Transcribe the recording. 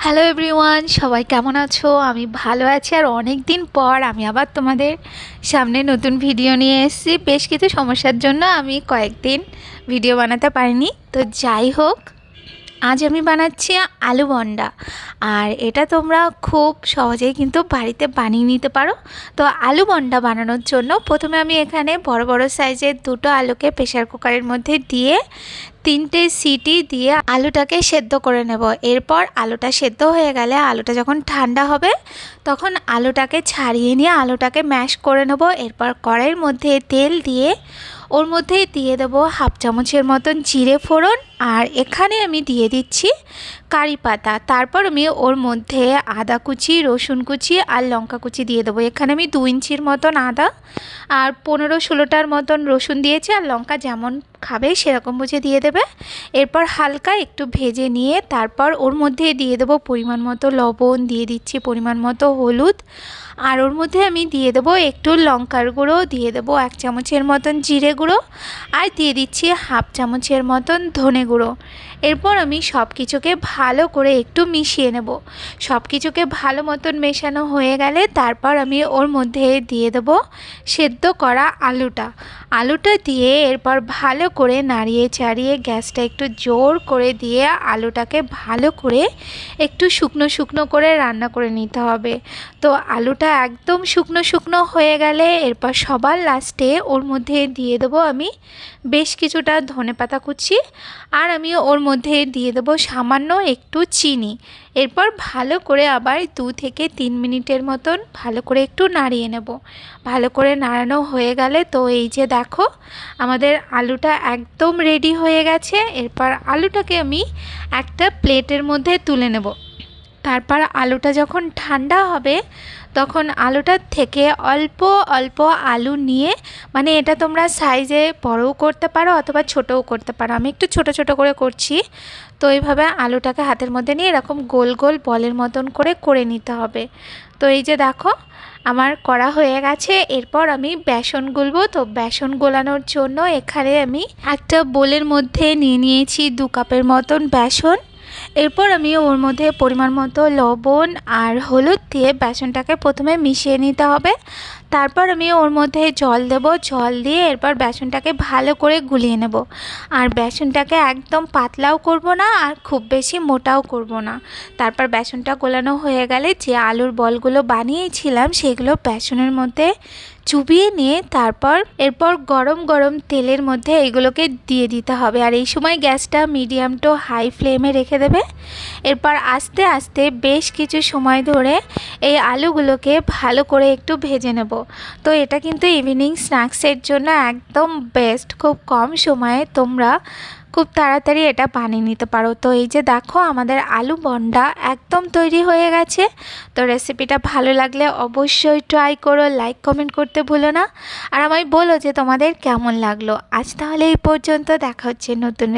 Hello everyone, সবাই কেমন আছো? আমি ভালো আছি। আর অনেক দিন পর আমি আবার তোমাদের সামনে নতুন ভিডিও নিয়ে এসেছি। বেশ কিছু সমস্যার জন্য আমি কয়েকদিন ভিডিও বানাতে পারিনি। তো যাই হোক, আজ আমি বানাচ্ছি আলু বন্ডা। আর এটা তোমরা খুব সহজেই কিন্তু বাড়িতে বানিয়ে নিতে পারো। তো আলু বন্ডা বানানোর জন্য প্রথমে আমি এখানে বড় বড় সাইজের দুটো আলুকে প্রেসার কুকারের মধ্যে দিয়ে 3টে সিটি দিয়ে আলুটাকে সেদ্ধ করে নেব। এরপর আলুটা সেদ্ধ হয়ে গেলে আলুটা যখন ঠান্ডা হবে তখন আলুটাকে ছাড়িয়ে নিয়ে আলুটাকে ম্যাশ করে নেব। এরপর কড়াইয়ের মধ্যে তেল দিয়ে ওর মধ্যে দিয়ে দেবো হাফ চামচের মতন জিরে ফোড়ন, আর এখানে আমি দিয়ে দিচ্ছি কারি পাতা। তারপর আমি ওর মধ্যে আদা কুচি, রসুন কুচি আর লঙ্কা কুচি দিয়ে দেবো। এখানে আমি 2 ইঞ্চির মতন আদা আর 15-16টার মতন রসুন দিয়েছি, আর লঙ্কা যেমন খাবে সেরকম বুঝে দিয়ে দেবে। এরপর হালকা একটু ভেজে নিয়ে তারপর ওর মধ্যে দিয়ে দেবো পরিমাণ মতো লবণ, দিয়ে দিচ্ছি পরিমাণ মতো হলুদ, আর ওর মধ্যে আমি দিয়ে দেবো একটু লঙ্কার গুঁড়ো, দিয়ে দেবো 1 চামচের মতন জিরে গুঁড়ো, আর দিয়ে দিচ্ছি হাফ চামচের মতন ধনে গুঁড়ো। এরপর আমি সব কিছুকে ভালো করে একটু মিশিয়ে নেব। সব কিছুকে ভালো মতন মেশানো হয়ে গেলে তারপর আমি ওর মধ্যে দিয়ে দেব সেদ্ধ করা আলুটা দিয়ে এরপর ভালো করে নাড়িয়ে চাড়িয়ে গ্যাসটা একটু জোর করে দিয়ে আলুটাকে ভালো করে একটু শুকনো শুকনো করে রান্না করে নিতে হবে। তো আলুটা একদম শুকনো শুকনো হয়ে গেলে এরপর সবার লাস্টে ওর মধ্যে দিয়ে দেবো আমি বেশ কিছুটা ধনেপাতা কুচি, আর আমি ওর মধ্যে দিয়ে দেবো সামান্য একটু চিনি। এরপর ভালো করে আবার 2 থেকে 3 মিনিটের মতন ভালো করে একটু নাড়িয়ে নেব। ভালো করে নাড়ানো হয়ে গেলে তো এই যে দেখো আমাদের আলুটা একদম রেডি হয়ে গেছে। এরপর আলুটাকে আমি একটা প্লেটের মধ্যে তুলে নেব। তারপর আলুটা যখন ঠান্ডা হবে তখন আলুটার থেকে অল্প অল্প আলু নিয়ে, মানে এটা তোমরা সাইজে বড়ও করতে পারো অথবা ছোটও করতে পারো, আমি একটু ছোট ছোট করে করছি। তো এইভাবে আলুটাকে হাতের মধ্যে নিয়ে এরকম গোল গোল বলের মতন করে নিতে হবে। তো এই যে দেখো আমার করা হয়ে গেছে। এরপর আমি বেসন গুলবো। তো বেসন গোলানোর জন্য এখানে আমি একটা বোলের মধ্যে নিয়ে নিয়েছি 2 কাপের মতন বেসন। এরপর আমি ওর মধ্যে পরিমাণ মতো লবণ আর হলুদ দিয়ে বেসনটাকে প্রথমে মিশিয়ে নিতে হবে। তারপর আমি ওর মধ্যে জল দেব, জল দিয়ে এরপর বেসনটাকে ভালো করে গুলিয়ে নেব। আর বেসনটাকে একদম পাতলাও করব না আর খুব বেশি মোটাও করব না। তারপর বেসনটা গোলানো হয়ে গেলে যে আলুর বলগুলো বানিয়েছিলাম সেগুলো বেসনের মধ্যে চুবিয়ে নিয়ে এরপর গরম গরম তেলের মধ্যে এগুলোকে দিয়ে দিতে হবে। আর এই সময় গ্যাসটা মিডিয়াম টু হাই ফ্লেমে রেখে দেবে। এরপর আস্তে আস্তে বেশ কিছু সময় ধরে এই আলুগুলোকে ভালো করে একটু ভেজে নেব। তো এটা কিন্তু ইভিনিং স্ন্যাক্সের জন্য একদম বেস্ট। খুব কম সময়ে তোমরা খুব তাড়াতাড়ি এটা বানিয়ে নিতে পারো। তো এই যে দেখো আমাদের আলু বন্ডা একদম তৈরি হয়ে গেছে। তো রেসিপিটা ভালো লাগলে অবশ্যই ট্রাই করো, লাইক কমেন্ট করতে ভুলো না, আর আমায় বলো যে তোমাদের কেমন লাগলো। আজ তাহলে এই পর্যন্ত, দেখা হচ্ছে নতুন